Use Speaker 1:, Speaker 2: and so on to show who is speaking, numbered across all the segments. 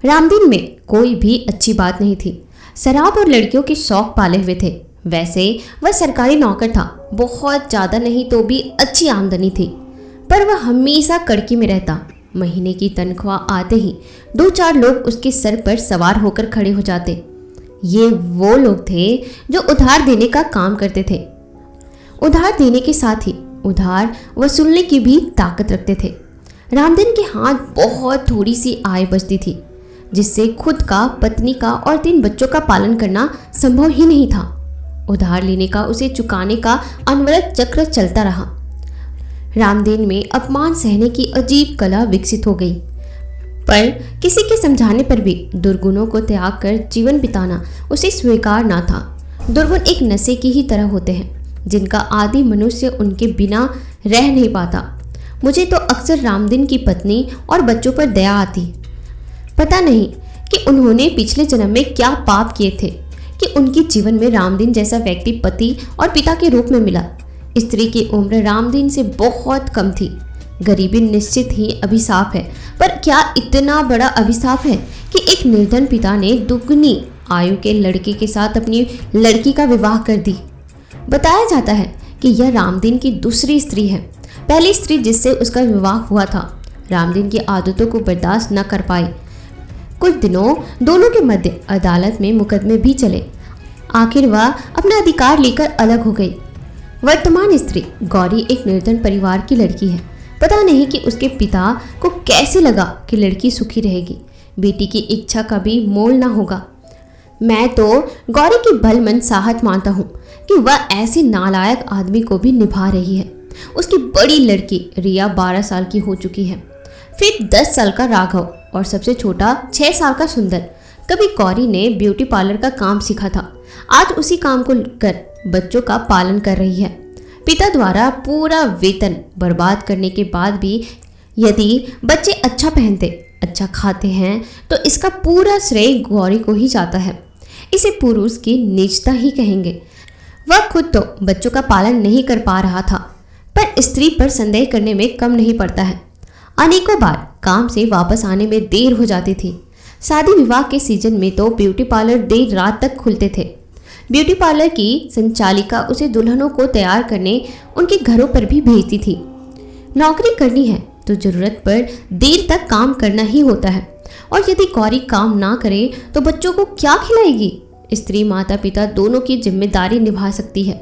Speaker 1: रामदीन में कोई भी अच्छी बात नहीं थी। शराब और लड़कियों के शौक पाले हुए थे। वैसे वह सरकारी नौकर था, बहुत ज़्यादा नहीं तो भी अच्छी आमदनी थी, पर वह हमेशा कड़की में रहता। महीने की तनख्वाह आते ही 2-4 लोग उसके सर पर सवार होकर खड़े हो जाते। ये वो लोग थे जो उधार देने का काम करते थे। उधार देने के साथ ही उधार वसूलने की भी ताकत रखते थे। रामदीन के हाथ बहुत थोड़ी सी आय बचती थी, जिससे खुद का, पत्नी का और 3 बच्चों का पालन करना संभव ही नहीं था। उधार लेने का, उसे चुकाने का अनवरत चक्र चलता रहा। रामदीन में अपमान सहने की अजीब कला विकसित हो गई, पर किसी के समझाने पर भी दुर्गुणों को त्याग कर जीवन बिताना उसे स्वीकार ना था। दुर्गुण एक नशे की ही तरह होते हैं, जिनका आदि मनुष्य उनके बिना रह नहीं पाता। मुझे तो अक्सर रामदीन की पत्नी और बच्चों पर दया आती। पता नहीं कि उन्होंने पिछले जन्म में क्या पाप किए थे कि उनके जीवन में रामदीन जैसा व्यक्ति पति और पिता के रूप में मिला। स्त्री की उम्र रामदीन से बहुत कम थी। गरीबी निश्चित ही अभिशाप है, पर क्या इतना बड़ा अभिशाप है कि एक निर्धन पिता ने दुगनी आयु के लड़के के साथ अपनी लड़की का विवाह कर दी। बताया जाता है कि यह रामदीन की दूसरी स्त्री है। पहली स्त्री जिससे उसका विवाह हुआ था, रामदीन की आदतों को बर्दाश्त न कर पाई। कुछ दिनों दोनों के मध्य अदालत में मुकदमे भी चले। आखिर वह अपना अधिकार लेकर अलग हो गई। वर्तमान स्त्री गौरी एक निर्धन परिवार की लड़की है। पता नहीं कि उसके पिता को कैसे लगा कि लड़की सुखी रहेगी, बेटी की इच्छा का भी मोल ना होगा। मैं तो गौरी की भलमन साहत मानता हूँ कि वह ऐसे नालायक आदमी को भी निभा रही है। उसकी बड़ी लड़की रिया 12 साल की हो चुकी है, फिर 10 साल का राघव और सबसे छोटा 6 साल का सुंदर। कभी गौरी ने ब्यूटी पार्लर का काम सीखा था, आज उसी काम को कर बच्चों का पालन कर रही है। पिता द्वारा पूरा वेतन बर्बाद करने के बाद भी यदि बच्चे अच्छा पहनते, अच्छा खाते हैं तो इसका पूरा श्रेय गौरी को ही जाता है। इसे पुरुष की नीचता ही कहेंगे। वह खुद तो बच्चों का पालन नहीं कर पा रहा था, पर स्त्री पर संदेह करने में कम नहीं पड़ता है। अनेकों बार काम से वापस आने में देर हो जाती थी। शादी विवाह के सीजन में तो ब्यूटी पार्लर देर रात तक खुलते थे। ब्यूटी पार्लर की संचालिका उसे दुल्हनों को तैयार करने उनके घरों पर भी भेजती थी। नौकरी करनी है तो जरूरत पर देर तक काम करना ही होता है, और यदि गौरी काम ना करे तो बच्चों को क्या खिलाएगी? स्त्री माता पिता दोनों की जिम्मेदारी निभा सकती है।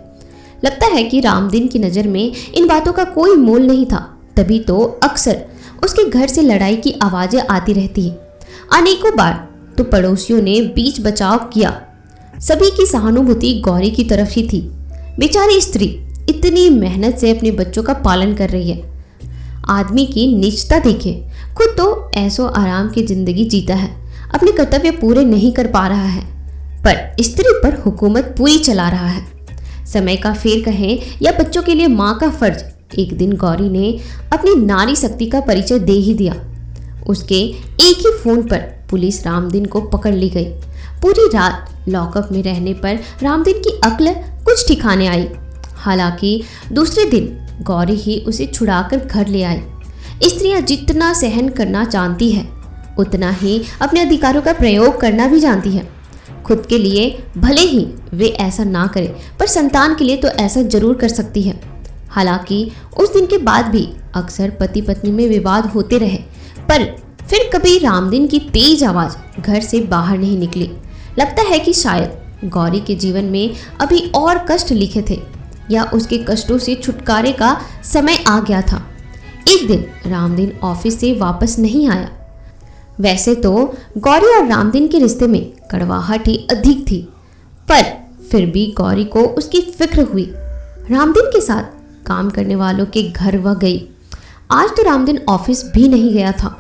Speaker 1: लगता है कि रामदीन की नज़र में इन बातों का कोई मोल नहीं था, तभी तो अक्सर उसके घर से लड़ाई की आवाज़ें आती रहती हैं। अनेकों बार तो पड़ोसियों ने बीच बचाव किया। सभी की सहानुभूति गौरी की तरफ ही थी। बेचारी स्त्री इतनी मेहनत से अपने बच्चों का पालन कर रही है। आदमी की नीचता देखे, खुद तो ऐसो आराम की जिंदगी जीता है, अपने कर्तव्य पूरे नहीं कर पा रहा है, पर स्त्री पर हुकूमत पूरी चला रहा है। समय का फेर कहें या बच्चों के लिए माँ का फर्ज, एक दिन गौरी ने अपनी नारी शक्ति का परिचय दे ही दिया। उसके एक ही फोन पर पुलिस रामदीन को पकड़ ली गई। पूरी रात लॉकअप में रहने पर रामदीन की अक्ल कुछ ठिकाने आई। हालांकि दूसरे दिन गौरी ही उसे छुड़ाकर घर ले आई। स्त्रियां जितना सहन करना जानती है, उतना ही अपने अधिकारों का प्रयोग करना भी जानती है। खुद के लिए भले ही वे ऐसा ना करें, पर संतान के लिए तो ऐसा जरूर कर सकती है। हालांकि उस दिन के बाद भी अक्सर पति पत्नी में विवाद होते रहे, पर फिर कभी रामदीन की तेज आवाज़ घर से बाहर नहीं निकली। लगता है कि शायद गौरी के जीवन में अभी और कष्ट लिखे थे, या उसके कष्टों से छुटकारे का समय आ गया था। एक दिन रामदीन ऑफिस से वापस नहीं आया। वैसे तो गौरी और रामदीन के रिश्ते में कड़वाहट ही अधिक थी, पर फिर भी गौरी को उसकी फिक्र हुई। रामदीन के साथ काम करने वालों के घर वह गई। आज तो रामदीन ऑफिस भी नहीं गया था।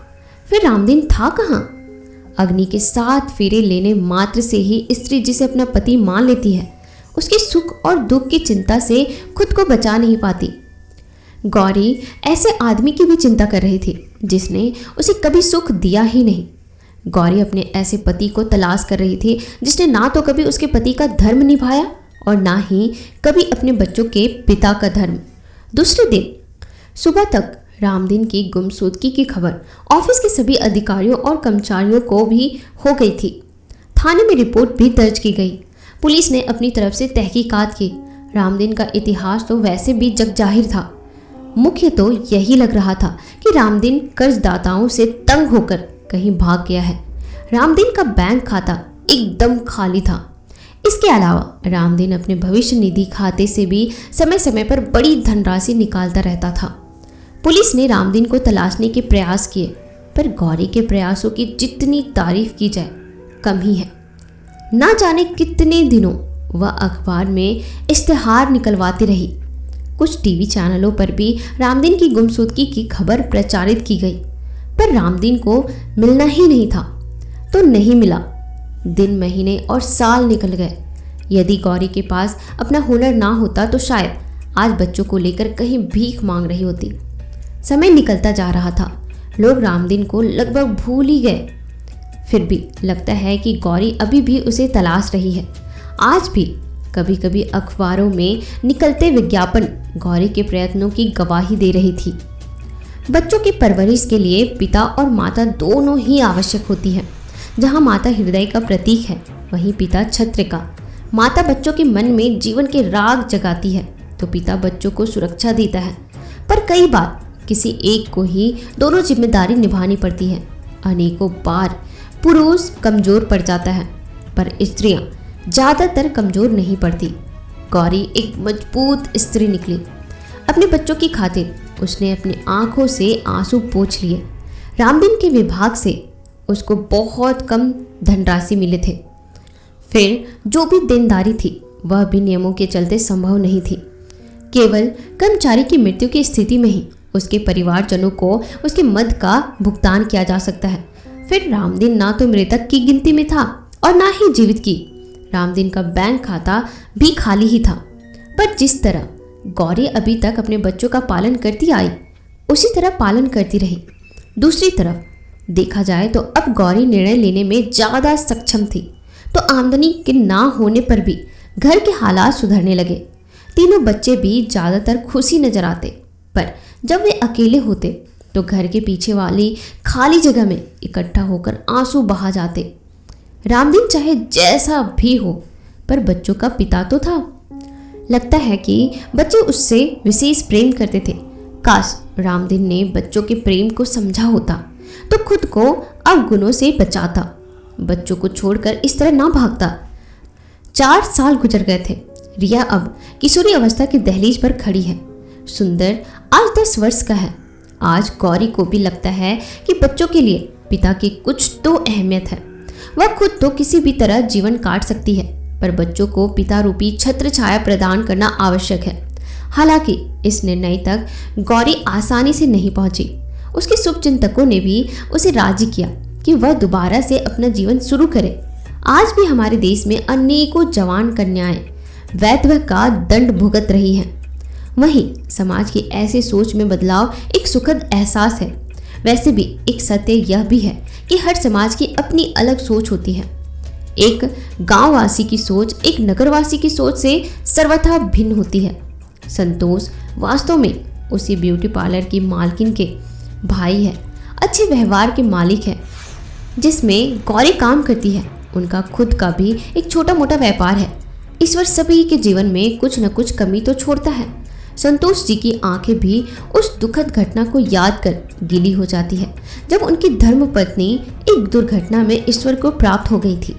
Speaker 1: फिर रामदीन था कहाँ? अग्नि के 7 फेरे लेने मात्र से ही स्त्री जिसे अपना पति मान लेती है, उसके सुख और दुख की चिंता से खुद को बचा नहीं पाती। गौरी ऐसे आदमी की भी चिंता कर रही थी जिसने उसे कभी सुख दिया ही नहीं। गौरी अपने ऐसे पति को तलाश कर रही थी जिसने ना तो कभी उसके पति का धर्म निभाया और ना ही कभी अपने बच्चों के पिता का धर्म। दूसरे दिन सुबह तक रामदीन की गुमशुदगी की खबर ऑफिस के सभी अधिकारियों और कर्मचारियों को भी हो गई थी। थाने में रिपोर्ट भी दर्ज की गई। पुलिस ने अपनी तरफ से तहकीकात की। रामदीन का इतिहास तो वैसे भी जग जाहिर था। मुख्य तो यही लग रहा था कि रामदीन कर्जदाताओं से तंग होकर कहीं भाग गया है। रामदीन का बैंक खाता एकदम खाली था। इसके अलावा रामदीन अपने भविष्य निधि खाते से भी समय समय पर बड़ी धनराशि निकालता रहता था। पुलिस ने रामदीन को तलाशने के प्रयास किए, पर गौरी के प्रयासों की जितनी तारीफ की जाए कम ही है। ना जाने कितने दिनों वह अखबार में इश्तिहार निकलवाती रही। कुछ टीवी चैनलों पर भी रामदीन की गुमशुदगी की खबर प्रचारित की गई, पर रामदीन को मिलना ही नहीं था तो नहीं मिला। दिन, महीने और साल निकल गए। यदि गौरी के पास अपना हुनर ना होता तो शायद आज बच्चों को लेकर कहीं भीख मांग रही होती। समय निकलता जा रहा था। लोग रामदीन को लगभग भूल ही गए। फिर भी लगता है कि गौरी अभी भी उसे तलाश रही है। आज भी कभी कभी अखबारों में निकलते विज्ञापन गौरी के प्रयत्नों की गवाही दे रही थी। बच्चों की परवरिश के लिए पिता और माता दोनों ही आवश्यक होती है। जहाँ माता हृदय का प्रतीक है, वहीं पिता छत्र का। माता बच्चों के मन में जीवन के राग जगाती है तो पिता बच्चों को सुरक्षा देता है। पर कई बार किसी एक को ही दोनों जिम्मेदारी निभानी पड़ती है। अनेकों बार पुरुष कमजोर पड़ जाता है, पर स्त्रियां ज़्यादातर कमजोर नहीं पड़ती। गौरी एक मजबूत स्त्री निकली। अपने बच्चों की खातिर उसने अपनी आंखों से आंसू पोंछ लिए। रामदीन के विभाग से उसको बहुत कम धनराशि मिले थे। फिर जो भी देनदारी थी वह भी नियमों के चलते संभव नहीं थी। केवल कर्मचारी की मृत्यु की स्थिति में ही उसके परिवारजनों को उसके मद का भुगतान किया जा सकता है। फिर रामदीन ना तो मृतक की गिनती में था और ना ही जीवित की। रामदीन का बैंक खाता भी खाली ही था। पर जिस तरह गौरी अभी तक अपने बच्चों का पालन करती आई, उसी तरह पालन करती रही। दूसरी तरफ देखा जाए तो अब गौरी निर्णय लेने में ज़्यादा सक्षम थी, तो आमदनी के ना होने पर भी घर के हालात सुधरने लगे। तीनों बच्चे भी ज़्यादातर खुशी नजर आते, पर जब वे अकेले होते तो घर के पीछे वाली खाली जगह में इकट्ठा होकर आंसू बहा जाते। रामदीन चाहे जैसा भी हो, पर बच्चों का पिता तो था। लगता है कि बच्चे उससे विशेष प्रेम करते थे। काश रामदीन ने बच्चों के प्रेम को समझा होता तो खुद को अवगुणों से बचाता, बच्चों को छोड़कर इस तरह ना भागता। 4 साल गुजर गए थे। रिया अब किशोरी अवस्था की दहलीज पर खड़ी है। सुंदर आज 10 वर्ष का है। आज गौरी को भी लगता है कि बच्चों के लिए पिता की कुछ तो अहमियत है। वह खुद तो किसी भी तरह जीवन काट सकती है, पर बच्चों को पिता रूपी छत्र छाया प्रदान करना आवश्यक है। हालांकि इस निर्णय तक गौरी आसानी से नहीं पहुंची। उसके शुभचिंतकों ने भी उसे राजी किया कि वह दोबारा से अपना जीवन शुरू करे। आज भी हमारे देश में अनेकों जवान कन्याएं वैधव्य का दंड भुगत रही हैं। वहीं समाज की ऐसी सोच में बदलाव एक सुखद एहसास है। वैसे भी एक सत्य यह भी है कि हर समाज की अपनी अलग सोच होती है। एक गांववासी की सोच एक नगरवासी की सोच से सर्वथा भिन्न होती है। संतोष वास्तव में उसी ब्यूटी पार्लर की मालकिन के भाई है, अच्छे व्यवहार के मालिक है। जिसमें गौरी काम करती है, उनका खुद का भी एक छोटा मोटा व्यापार है। ईश्वर सभी के जीवन में कुछ न कुछ कमी तो छोड़ता है। संतोष जी की आंखें भी उस दुखद घटना को याद कर गीली हो जाती है जब उनकी धर्मपत्नी एक दुर्घटना में ईश्वर को प्राप्त हो गई थी।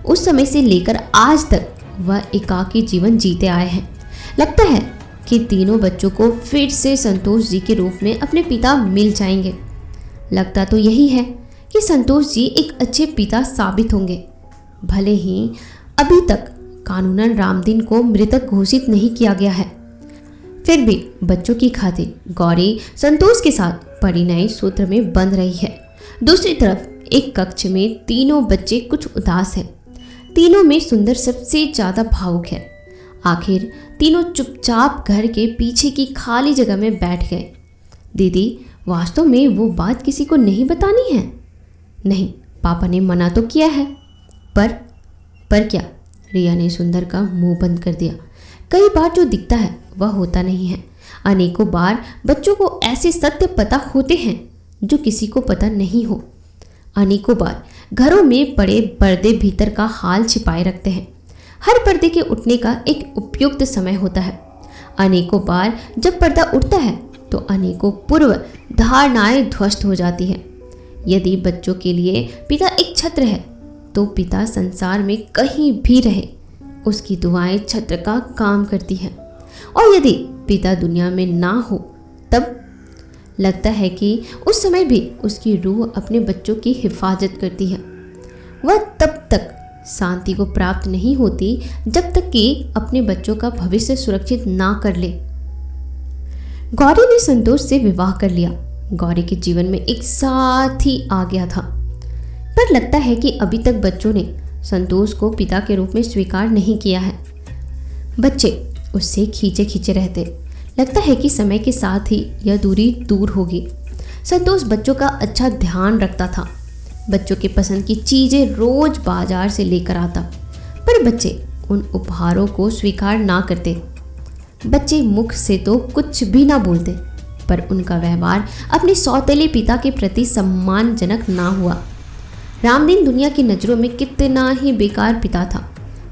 Speaker 1: उस समय से लेकर आज तक वह एकाकी जीवन जीते आए हैं। लगता है कि तीनों बच्चों को फिर से संतोष जी के रूप में अपने पिता मिल जाएंगे। लगता तो यही है कि संतोष जी एक अच्छे पिता साबित होंगे। भले ही अभी तक कानूनन रामदीन को मृतक घोषित नहीं किया गया है, फिर भी बच्चों की खातिर गौरी संतोष के साथ परिणय सूत्र में बंध रही है। दूसरी तरफ एक कक्ष में तीनों बच्चे कुछ उदास हैं। तीनों में सुंदर सबसे ज़्यादा भावुक है। आखिर तीनों चुपचाप घर के पीछे की खाली जगह में बैठ गए। दीदी, वास्तव में वो बात किसी को नहीं बतानी है। नहीं, पापा ने मना तो किया है। पर क्या? रिया ने सुंदर का मुंह बंद कर दिया। कई बार जो दिखता है वह होता नहीं है। अनेकों बार बच्चों को ऐसे सत्य पता होते हैं जो किसी को पता नहीं हो। अनेकों बार घरों में पड़े पर्दे भीतर का हाल छिपाए रखते हैं। हर पर्दे के उठने का एक उपयुक्त समय होता है। अनेकों बार जब पर्दा उठता है तो अनेकों पूर्व धारणाएं ध्वस्त हो जाती है। यदि बच्चों के लिए पिता एक छत्र है तो पिता संसार में कहीं भी रहे उसकी दुआएं छत्र का काम करती हैं। और यदि पिता दुनिया में ना हो तब लगता है कि उस समय भी उसकी रूह अपने बच्चों की हिफाजत करती है। वह तब तक शांति को प्राप्त नहीं होती जब तक कि अपने बच्चों का भविष्य सुरक्षित ना कर ले। गौरी ने संतोष से विवाह कर लिया। गौरी के जीवन में एक साथी आ गया था, पर लगता है कि अभी तक बच्चों ने संतोष को पिता के रूप में स्वीकार नहीं किया है। बच्चे उससे खींचे खींचे रहते। लगता है कि समय के साथ ही यह दूरी दूर होगी। संतोष बच्चों का अच्छा ध्यान रखता था। बच्चों के पसंद की चीज़ें रोज बाजार से लेकर आता, पर बच्चे उन उपहारों को स्वीकार ना करते। बच्चे मुख से तो कुछ भी ना बोलते, पर उनका व्यवहार अपने सौतेले पिता के प्रति सम्मानजनक ना हुआ। रामदीन दुनिया की नज़रों में कितना ही बेकार पिता था,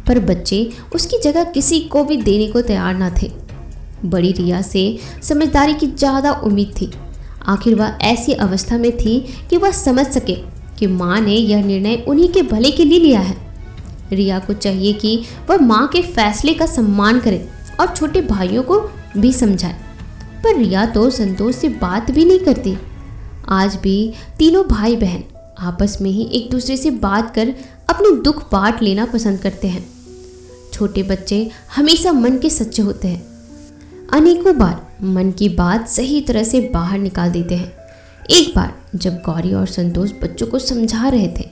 Speaker 1: पर बच्चे उसकी जगह किसी को भी देने को तैयार ना थे। बड़ी रिया से समझदारी की ज़्यादा उम्मीद थी। आखिर वह ऐसी अवस्था में थी कि वह समझ सके कि माँ ने यह निर्णय उन्हीं के भले के लिए लिया है। रिया को चाहिए कि वह माँ के फैसले का सम्मान करे और छोटे भाइयों को भी समझाए, पर रिया तो संतोष से बात भी नहीं करती। आज भी तीनों भाई बहन आपस में ही एक दूसरे से बात कर अपने दुख बांट लेना पसंद करते हैं। छोटे बच्चे हमेशा मन के सच्चे होते हैं। अनेकों बार मन की बात सही तरह से बाहर निकाल देते हैं। एक बार जब गौरी और संतोष बच्चों को समझा रहे थे,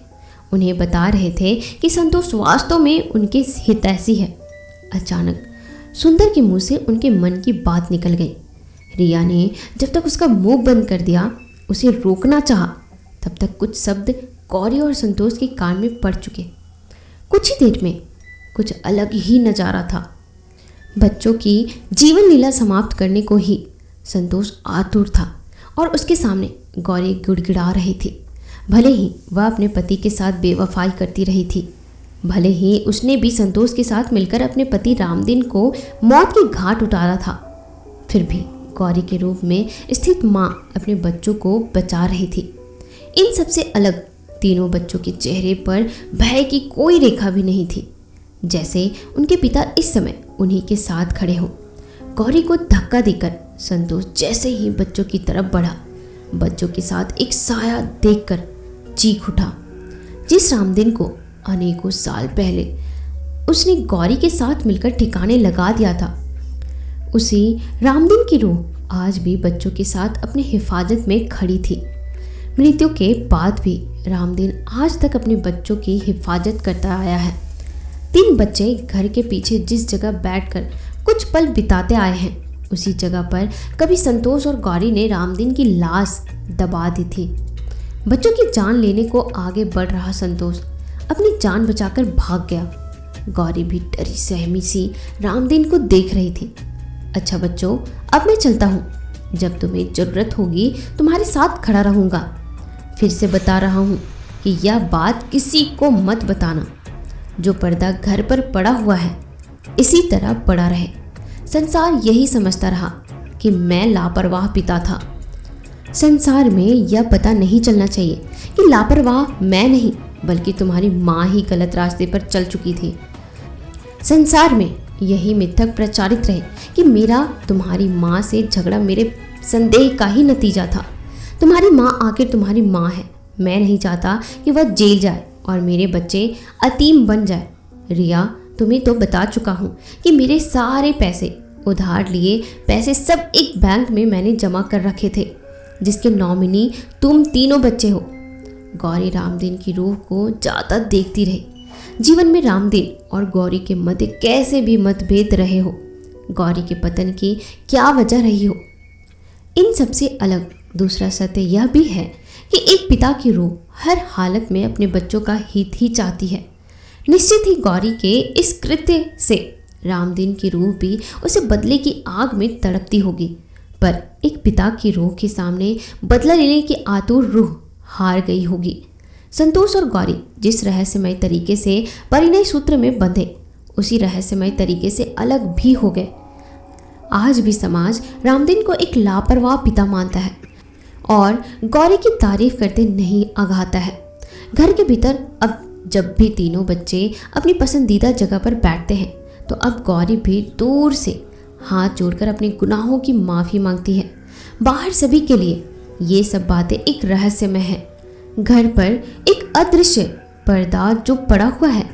Speaker 1: उन्हें बता रहे थे कि संतोष वास्तव में उनके हितैषी है, अचानक सुंदर के मुंह से उनके मन की बात निकल गई। रिया ने जब तक उसका मुंह बंद कर दिया, उसे रोकना चाहा, तब तक कुछ शब्द गौरी और संतोष के कान में पड़ चुके। कुछ ही देर में कुछ अलग ही नज़ारा था। बच्चों की जीवन लीला समाप्त करने को ही संतोष आतुर था और उसके सामने गौरी गिड़गिड़ा रही थी। भले ही वह अपने पति के साथ बेवफाई करती रही थी, भले ही उसने भी संतोष के साथ मिलकर अपने पति रामदीन को मौत के घाट उतारा था, फिर भी गौरी के रूप में स्थित माँ अपने बच्चों को बचा रही थी। इन सबसे अलग तीनों बच्चों के चेहरे पर भय की कोई रेखा भी नहीं थी, जैसे उनके पिता इस समय उन्हीं के साथ खड़े हों। गौरी को धक्का देकर संतोष जैसे ही बच्चों की तरफ बढ़ा, बच्चों के साथ एक साया देखकर चीख उठा। जिस रामदीन को अनेकों साल पहले उसने गौरी के साथ मिलकर ठिकाने लगा दिया था, उसी रामदीन की रूह आज भी बच्चों के साथ अपनी हिफाजत में खड़ी थी। मृत्यु के बाद भी रामदीन आज तक अपने बच्चों की हिफाजत करता आया है। 3 बच्चे घर के पीछे जिस जगह बैठकर कुछ पल बिताते आए हैं, उसी जगह पर कभी संतोष और गौरी ने रामदीन की लाश दबा दी थी। बच्चों की जान लेने को आगे बढ़ रहा संतोष अपनी जान बचाकर भाग गया। गौरी भी डरी सहमी सी रामदीन को देख रही थी। अच्छा बच्चों, अब मैं चलता हूँ, जब तुम्हें ज़रूरत होगी तुम्हारे साथ खड़ा रहूँगा। फिर से बता रहा हूँ कि यह बात किसी को मत बताना। जो पर्दा घर पर पड़ा हुआ है इसी तरह पड़ा रहे। संसार यही समझता रहा कि मैं लापरवाह पिता था। संसार में यह पता नहीं चलना चाहिए कि लापरवाह मैं नहीं बल्कि तुम्हारी माँ ही गलत रास्ते पर चल चुकी थी। संसार में यही मिथक प्रचारित रहे कि मेरा तुम्हारी माँ से झगड़ा मेरे संदेह का ही नतीजा था। तुम्हारी माँ आखिर तुम्हारी माँ है। मैं नहीं चाहता कि वह जेल जाए और मेरे बच्चे अतीम बन जाए। रिया, तुम्हें तो बता चुका हूँ कि मेरे सारे पैसे, उधार लिए पैसे सब एक बैंक में मैंने जमा कर रखे थे, जिसके नॉमिनी तुम तीनों बच्चे हो। गौरी रामदीन की रूह को ज़्यादा देखती रही। जीवन में रामदीन और गौरी के मध्य कैसे भी मतभेद रहे हो, गौरी के पतन की क्या वजह रही हो, इन सबसे अलग दूसरा सत्य यह भी है कि एक पिता की रूह हर हालत में अपने बच्चों का हित ही चाहती है। निश्चित ही गौरी के इस कृत्य से रामदीन की रूह भी उसे बदले की आग में तड़पती होगी, पर एक पिता की रूह के सामने बदला लेने की आतुर रूह हार गई होगी। संतोष और गौरी जिस रहस्यमय तरीके से परिणय सूत्र में बंधे, उसी रहस्यमय तरीके से अलग भी हो गए। आज भी समाज रामदीन को एक लापरवाह पिता मानता है और गौरी की तारीफ करते नहीं आगाता है। घर के भीतर अब जब भी तीनों बच्चे अपनी पसंदीदा जगह पर बैठते हैं, तो अब गौरी भी दूर से हाथ जोड़कर अपने गुनाहों की माफ़ी मांगती है। बाहर सभी के लिए ये सब बातें एक रहस्यमय है। घर पर एक अदृश्य पर्दा जो पड़ा हुआ है।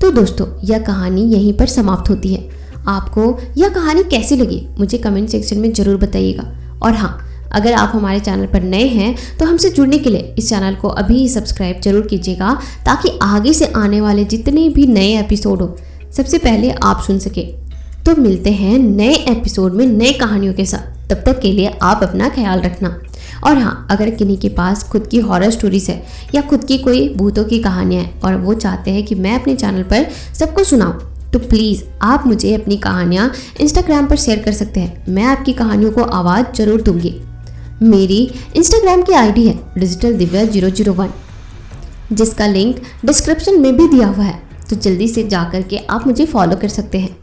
Speaker 1: तो दोस्तों, यह कहानी यहीं पर समाप्त होती है। आपको यह कहानी कैसी लगी मुझे कमेंट सेक्शन में ज़रूर बताइएगा। और हाँ, अगर आप हमारे चैनल पर नए हैं तो हमसे जुड़ने के लिए इस चैनल को अभी ही सब्सक्राइब जरूर कीजिएगा, ताकि आगे से आने वाले जितने भी नए एपिसोड हो सबसे पहले आप सुन सके। तो मिलते हैं नए एपिसोड में नए कहानियों के साथ। तब तक के लिए आप अपना ख्याल रखना। और हाँ, अगर किन्हीं के पास खुद की हॉरर स्टोरीज है या खुद की कोई भूतों की कहानियाँ हैं और वो चाहते हैं कि मैं अपने चैनल पर सबको सुनाऊँ, तो प्लीज़ आप मुझे अपनी कहानियाँ इंस्टाग्राम पर शेयर कर सकते हैं। मैं आपकी कहानियों को आवाज़ ज़रूर दूंगी। मेरी इंस्टाग्राम की आईडी है डिजिटल दिव्या 001, जिसका लिंक डिस्क्रिप्शन में भी दिया हुआ है। तो जल्दी से जा कर के आप मुझे फॉलो कर सकते हैं।